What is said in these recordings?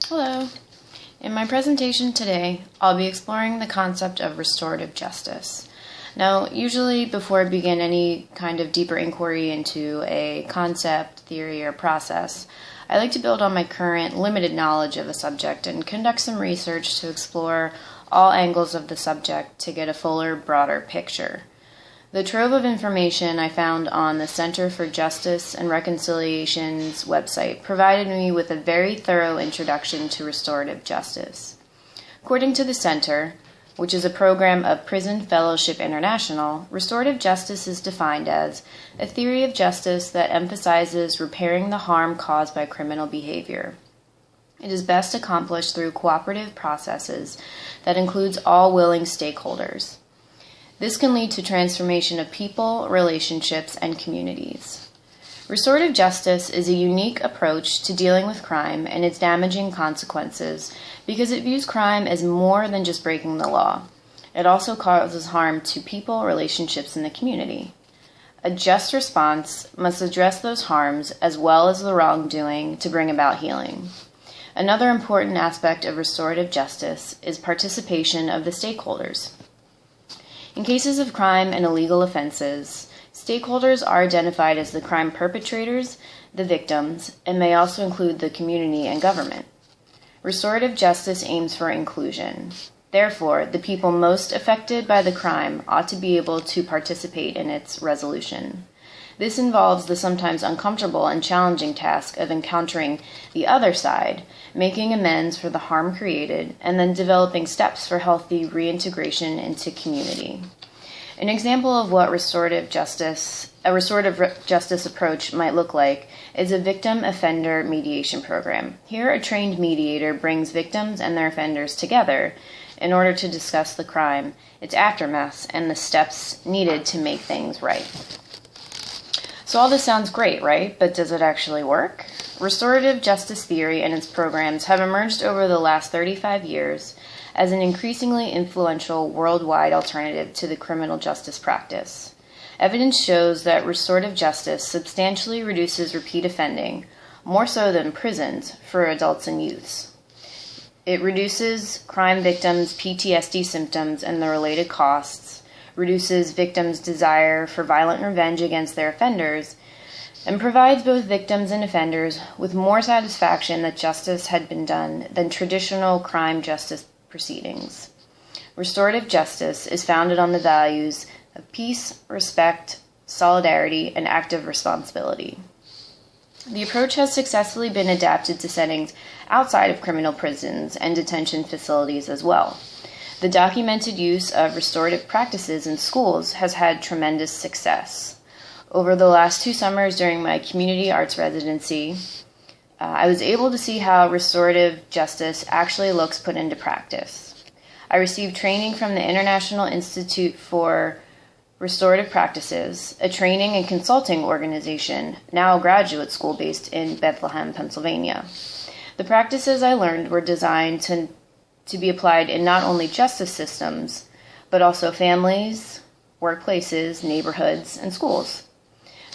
Hello. In my presentation today, I'll be exploring the concept of restorative justice. Now, usually before I begin any kind of deeper inquiry into a concept, theory, or process, I like to build on my current limited knowledge of a subject and conduct some research to explore all angles of the subject to get a fuller, broader picture. The trove of information I found on the Center for Justice and Reconciliation's website provided me with a very thorough introduction to restorative justice. According to the Center, which is a program of Prison Fellowship International, restorative justice is defined as a theory of justice that emphasizes repairing the harm caused by criminal behavior. It is best accomplished through cooperative processes that includes all willing stakeholders. This can lead to transformation of people, relationships, and communities. Restorative justice is a unique approach to dealing with crime and its damaging consequences because it views crime as more than just breaking the law. It also causes harm to people, relationships, and the community. A just response must address those harms as well as the wrongdoing to bring about healing. Another important aspect of restorative justice is participation of the stakeholders. In cases of crime and illegal offenses, stakeholders are identified as the crime perpetrators, the victims, and may also include the community and government. Restorative justice aims for inclusion. Therefore, the people most affected by the crime ought to be able to participate in its resolution. This involves the sometimes uncomfortable and challenging task of encountering the other side, making amends for the harm created, and then developing steps for healthy reintegration into community. An example of what a restorative justice approach might look like is a victim-offender mediation program. Here, a trained mediator brings victims and their offenders together in order to discuss the crime, its aftermath, and the steps needed to make things right. So all this sounds great, right? But does it actually work? Restorative justice theory and its programs have emerged over the last 35 years as an increasingly influential worldwide alternative to the criminal justice practice. Evidence shows that restorative justice substantially reduces repeat offending, more so than prisons, for adults and youths. It reduces crime victims' PTSD symptoms and the related costs, reduces victims' desire for violent revenge against their offenders, and provides both victims and offenders with more satisfaction that justice had been done than traditional crime justice proceedings. Restorative justice is founded on the values of peace, respect, solidarity, and active responsibility. The approach has successfully been adapted to settings outside of criminal prisons and detention facilities as well. The documented use of restorative practices in schools has had tremendous success. Over the last 2 summers during my community arts residency, I was able to see how restorative justice actually looks put into practice. I received training from the International Institute for Restorative Practices, a training and consulting organization, now a graduate school based in Bethlehem, Pennsylvania. The practices I learned were designed to be applied in not only justice systems, but also families, workplaces, neighborhoods, and schools.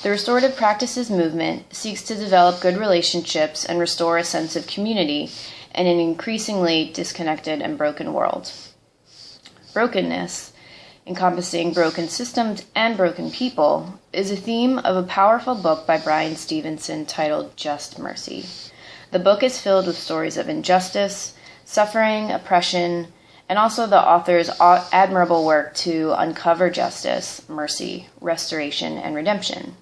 The restorative practices movement seeks to develop good relationships and restore a sense of community in an increasingly disconnected and broken world. Brokenness, encompassing broken systems and broken people, is a theme of a powerful book by Bryan Stevenson titled Just Mercy. The book is filled with stories of injustice, suffering, oppression, and also the author's admirable work to uncover justice, mercy, restoration, and redemption.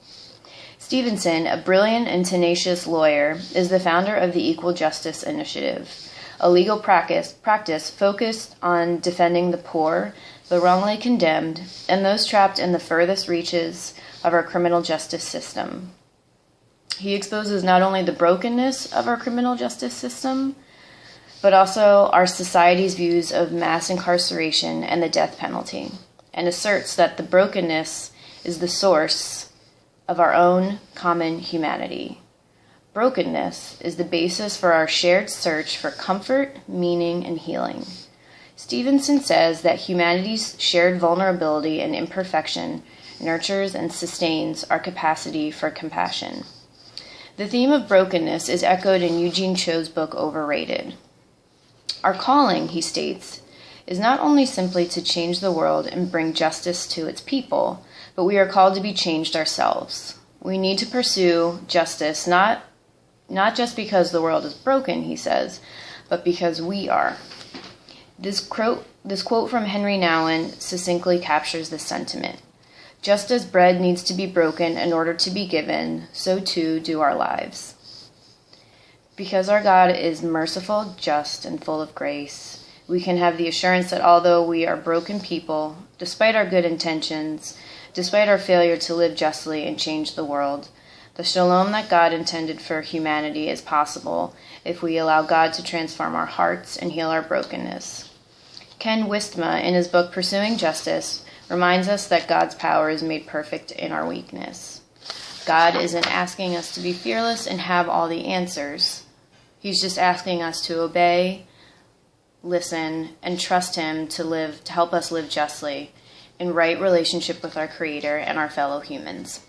Stevenson, a brilliant and tenacious lawyer, is the founder of the Equal Justice Initiative, a legal practice focused on defending the poor, the wrongly condemned, and those trapped in the furthest reaches of our criminal justice system. He exposes not only the brokenness of our criminal justice system, but also our society's views of mass incarceration and the death penalty, and asserts that the brokenness is the source of our own common humanity. Brokenness is the basis for our shared search for comfort, meaning, and healing. Stevenson says that humanity's shared vulnerability and imperfection nurtures and sustains our capacity for compassion. The theme of brokenness is echoed in Eugene Cho's book, Overrated. Our calling, he states, is not only simply to change the world and bring justice to its people, but we are called to be changed ourselves. We need to pursue justice not just because the world is broken, he says, but because we are. This quote from Henry Nouwen succinctly captures this sentiment. Just as bread needs to be broken in order to be given, so too do our lives. Because our God is merciful, just, and full of grace, we can have the assurance that although we are broken people, despite our good intentions, despite our failure to live justly and change the world, the shalom that God intended for humanity is possible if we allow God to transform our hearts and heal our brokenness. Ken Wistma, in his book Pursuing Justice, reminds us that God's power is made perfect in our weakness. God isn't asking us to be fearless and have all the answers. He's just asking us to obey, listen, and trust Him to help us live justly in right relationship with our Creator and our fellow humans.